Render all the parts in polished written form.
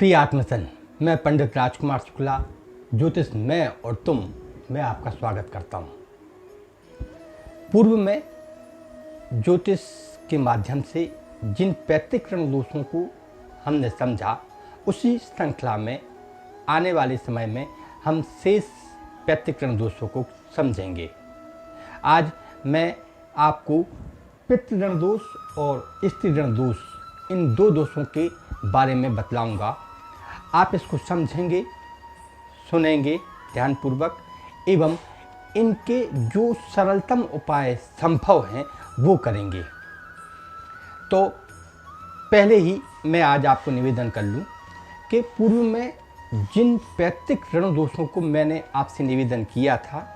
प्रिय आत्मजन, मैं पंडित राजकुमार शुक्ला, ज्योतिष मैं और तुम में आपका स्वागत करता हूँ। पूर्व में ज्योतिष के माध्यम से जिन पैतृक ऋण दोषों को हमने समझा, उसी श्रृंखला में आने वाले समय में हम शेष पैतृक ऋण दोषों को समझेंगे। आज मैं आपको पितृ ऋण दोष और स्त्री ऋण दोष, इन दो दोषों के बारे में बतलाऊंगा। आप इसको समझेंगे, सुनेंगे ध्यानपूर्वक एवं इनके जो सरलतम उपाय संभव हैं वो करेंगे। तो पहले ही मैं आज आपको निवेदन कर लूँ कि पूर्व में जिन पैतृक ऋण दोषों को मैंने आपसे निवेदन किया था,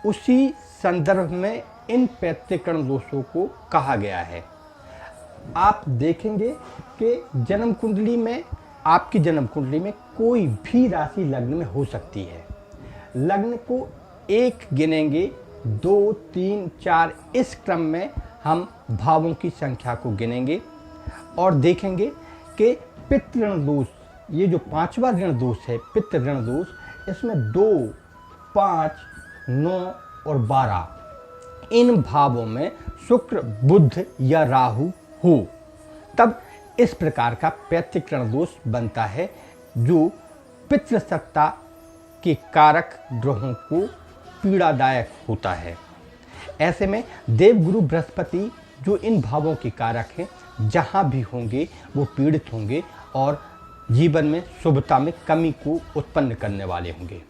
उसी संदर्भ में इन पैतृक ऋण दोषों को कहा गया है। आप देखेंगे कि जन्म कुंडली में, आपकी जन्म कुंडली में कोई भी राशि लग्न में हो सकती है। लग्न को एक गिनेंगे, 2, 3, 4 इस क्रम में हम भावों की संख्या को गिनेंगे और देखेंगे कि पितृ ऋण दोष, ये जो 5वां ऋण दोष है पितृ ऋण दोष, इसमें 2, 5, 9 और 12 इन भावों में शुक्र, बुध या राहु हो, तब इस प्रकार का पैतृक ऋण दोष बनता है, जो पितृसत्ता के कारक ग्रहों को पीड़ादायक होता है। ऐसे में देवगुरु बृहस्पति जो इन भावों के कारक हैं, जहाँ भी होंगे वो पीड़ित होंगे और जीवन में शुभता में कमी को उत्पन्न करने वाले होंगे।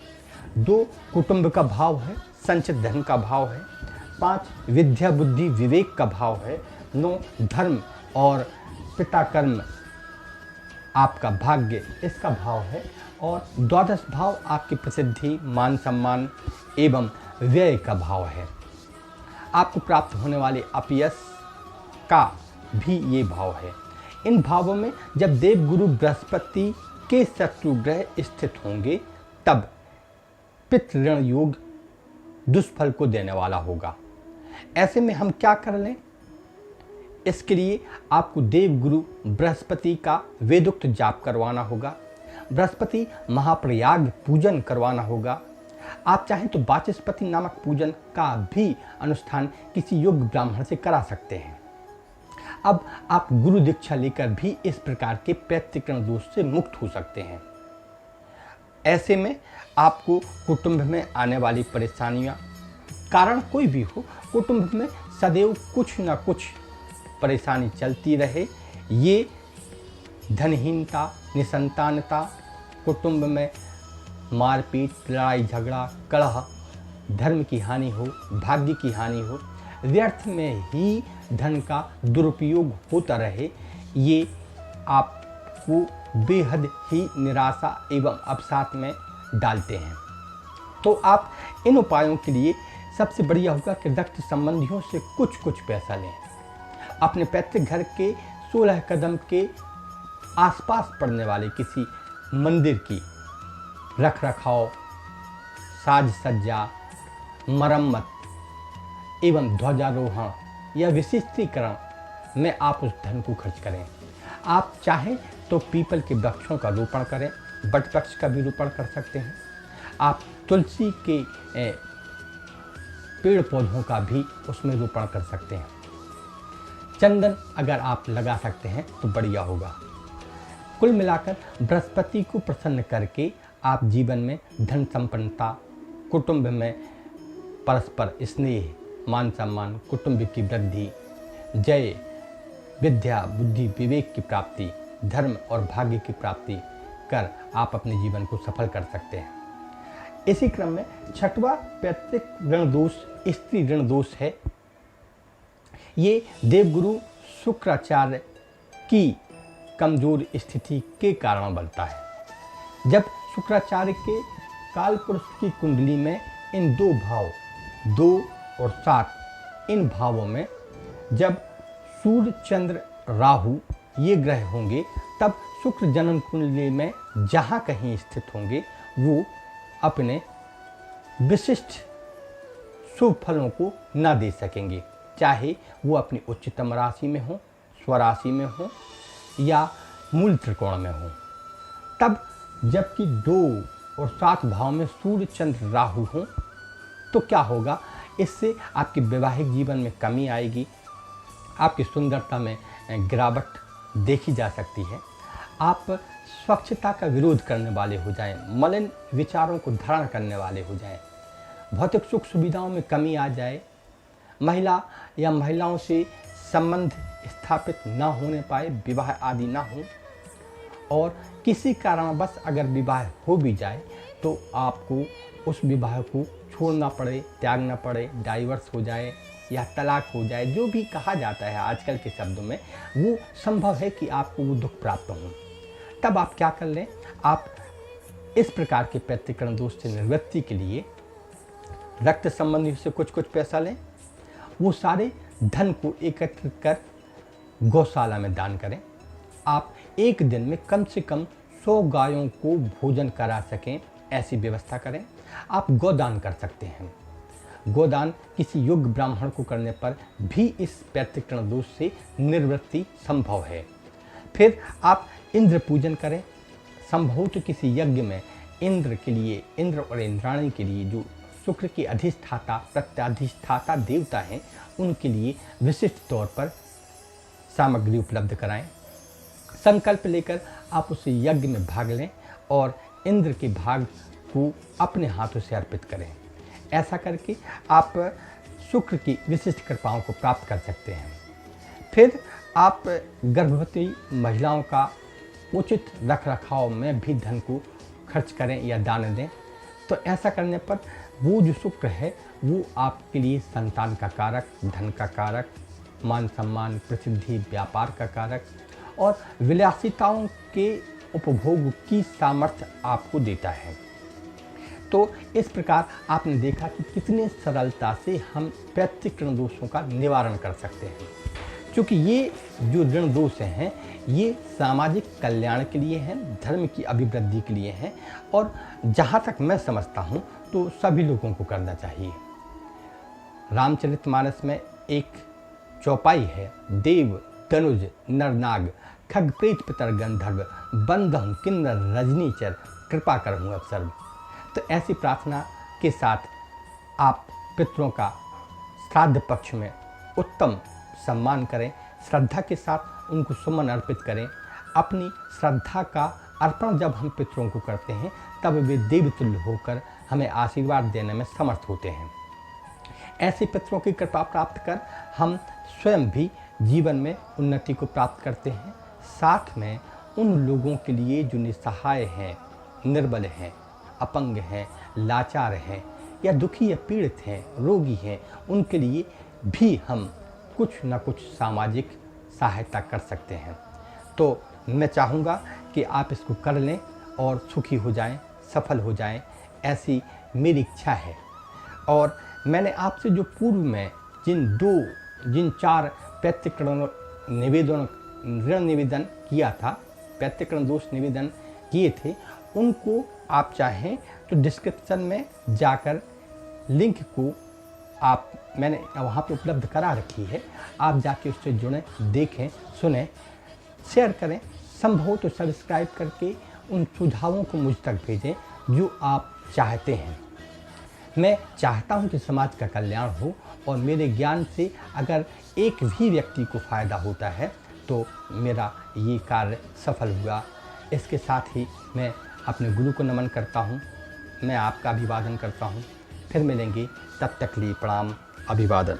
2 कुटुंब का भाव है, संचित धन का भाव है। 5 विद्या बुद्धि विवेक का भाव है। 9 धर्म और पिता कर्म, आपका भाग्य, इसका भाव है। और 12 भाव आपकी प्रसिद्धि, मान सम्मान एवं व्यय का भाव है। आपको प्राप्त होने वाले अपयश का भी ये भाव है। इन भावों में जब देवगुरु बृहस्पति के शत्रु ग्रह स्थित होंगे, तब पितृ ऋण योग दुष्फल को देने वाला होगा। ऐसे में हम क्या कर लें? इसके लिए आपको देवगुरु बृहस्पति का वेदोक्त जाप करवाना होगा। बृहस्पति महाप्रयाग पूजन करवाना होगा। आप चाहें तो वाचस्पति नामक पूजन का भी अनुष्ठान किसी योग्य ब्राह्मण से करा सकते हैं। अब आप गुरु दीक्षा लेकर भी इस प्रकार के पैतृक ऋण दोष से मुक्त हो सकते हैं। ऐसे में आपको कुटुंब में आने वाली परेशानियां, कारण कोई भी हो, कुटुंब में सदैव कुछ न कुछ परेशानी चलती रहे, ये धनहीनता, निसंतानता, कुटुंब में मारपीट, लड़ाई झगड़ा, कलह, धर्म की हानि हो, भाग्य की हानि हो, व्यर्थ में ही धन का दुरुपयोग होता रहे, ये आपको बेहद ही निराशा एवं अवसाद में डालते हैं। तो आप इन उपायों के लिए सबसे बढ़िया होगा कि रक्त संबंधियों से कुछ पैसा लें। अपने पैतृक घर के 16 कदम के आसपास पड़ने वाले किसी मंदिर की रख रखाव, साज सज्जा, मरम्मत एवं ध्वजारोहण या विशिष्टीकरण में आप उस धन को खर्च करें। आप चाहें तो पीपल के वृक्षों का रोपण करें, वट वृक्ष का भी रोपण कर सकते हैं। आप तुलसी के पेड़ पौधों का भी उसमें रोपण कर सकते हैं। चंदन अगर आप लगा सकते हैं तो बढ़िया होगा। कुल मिलाकर बृहस्पति को प्रसन्न करके आप जीवन में धन संपन्नता, कुटुंब में परस्पर स्नेह, मान सम्मान, कुटुंब की वृद्धि, जय, विद्या बुद्धि विवेक की प्राप्ति, धर्म और भाग्य की प्राप्ति कर आप अपने जीवन को सफल कर सकते हैं। इसी क्रम में 6वां पैतृक ऋण दोष स्त्री ऋण दोष है। ये देवगुरु शुक्राचार्य की कमजोर स्थिति के कारण बनता है। जब शुक्राचार्य के कालपुरुष की कुंडली में इन 2 भाव 2 और 7 इन भावों में जब सूर्य, चंद्र, राहु ये ग्रह होंगे, तब शुक्र जन्म कुंडली में जहाँ कहीं स्थित होंगे, वो अपने विशिष्ट शुभ फलों को न दे सकेंगे, चाहे वो अपनी उच्चतम राशि में हो, स्वराशि में हो या मूल त्रिकोण में हो। तब जबकि 2 और 7 भाव में सूर्य चंद्र राहु हों तो क्या होगा, इससे आपके वैवाहिक जीवन में कमी आएगी, आपकी सुंदरता में गिरावट देखी जा सकती है। आप स्वच्छता का विरोध करने वाले हो जाएं, मलिन विचारों को धारण करने वाले हो जाएं, भौतिक सुख सुविधाओं में कमी आ जाए, महिला या महिलाओं से संबंध स्थापित न होने पाए, विवाह आदि ना हो, और किसी कारणवश अगर विवाह हो भी जाए तो आपको उस विवाह को छोड़ना पड़े, त्यागना पड़े, डाइवर्स हो जाए या तलाक हो जाए, जो भी कहा जाता है आजकल के शब्दों में, वो संभव है कि आपको वो दुख प्राप्त हो। तब आप क्या कर लें, आप इस प्रकार के पैतृकरण दोष से निवृत्ति के लिए रक्त संबंधी से कुछ पैसा लें, वो सारे धन को एकत्र कर गौशाला में दान करें। आप एक दिन में कम से कम 100 गायों को भोजन करा सकें, ऐसी व्यवस्था करें। आप गोदान कर सकते हैं। गोदान किसी योग्य ब्राह्मण को करने पर भी इस पैतृकरण दोष से निवृत्ति संभव है। फिर आप इंद्र पूजन करें। संभव तो किसी यज्ञ में इंद्र के लिए, इंद्र और इंद्राणी के लिए, जो शुक्र के अधिष्ठाता प्रत्याधिष्ठाता देवता हैं, उनके लिए विशिष्ट तौर पर सामग्री उपलब्ध कराएं। संकल्प लेकर आप उस यज्ञ में भाग लें और इंद्र के भाग को अपने हाथों से अर्पित करें। ऐसा करके आप शुक्र की विशिष्ट कृपाओं को प्राप्त कर सकते हैं। फिर आप गर्भवती महिलाओं का उचित रखरखाव में भी धन को खर्च करें या दान दें। तो ऐसा करने पर वो जो शुक्र है वो आपके लिए संतान का कारक, धन का कारक, मान सम्मान, प्रसिद्धि, व्यापार का कारक और विलासिताओं के उपभोग की सामर्थ्य आपको देता है। तो इस प्रकार आपने देखा कि कितने सरलता से हम पैतृकरण दोषों का निवारण कर सकते हैं। क्योंकि ये जो ऋण दोष हैं ये सामाजिक कल्याण के लिए हैं, धर्म की अभिवृद्धि के लिए हैं, और जहाँ तक मैं समझता हूँ तो सभी लोगों को करना चाहिए। रामचरितमानस में एक चौपाई है, देव तनुज नरनाग खग प्रेत पितर गंधर्व बंधहु किन्नर रजनीचर कृपा करहूँ अब सर्व। तो ऐसी प्रार्थना के साथ आप पितरों का श्राद्ध पक्ष में उत्तम सम्मान करें, श्रद्धा के साथ उनको सुमन अर्पित करें। अपनी श्रद्धा का अर्पण जब हम पितरों को करते हैं तब वे देवतुल्य होकर हमें आशीर्वाद देने में समर्थ होते हैं। ऐसे पितरों की कृपा प्राप्त कर हम स्वयं भी जीवन में उन्नति को प्राप्त करते हैं। साथ में उन लोगों के लिए जो निसहाय हैं, निर्बल हैं, अपंग हैं, लाचार हैं या दुखी या पीड़ित हैं, रोगी हैं, उनके लिए भी हम कुछ न कुछ सामाजिक सहायता कर सकते हैं। तो मैं चाहूँगा कि आप इसको कर लें और सुखी हो जाएं, सफल हो जाएं, ऐसी मेरी इच्छा है। और मैंने आपसे जो पूर्व में जिन 4 पैतृकरण ऋण निवेदन किया था, पैतृकरण दोष निवेदन किए थे, उनको आप चाहें तो डिस्क्रिप्शन में जाकर लिंक को मैंने वहाँ पे उपलब्ध करा रखी है, आप जाके उससे जुड़ें, देखें, सुनें, शेयर करें, संभव तो सब्सक्राइब करके उन सुझावों को मुझ तक भेजें जो आप चाहते हैं। मैं चाहता हूं कि समाज का कल्याण हो और मेरे ज्ञान से अगर एक भी व्यक्ति को फ़ायदा होता है तो मेरा ये कार्य सफल हुआ। इसके साथ ही मैं अपने गुरु को नमन करता हूँ, मैं आपका अभिवादन करता हूँ। फिर मिलेंगे, तब तक लिए प्रणाम, अभिवादन।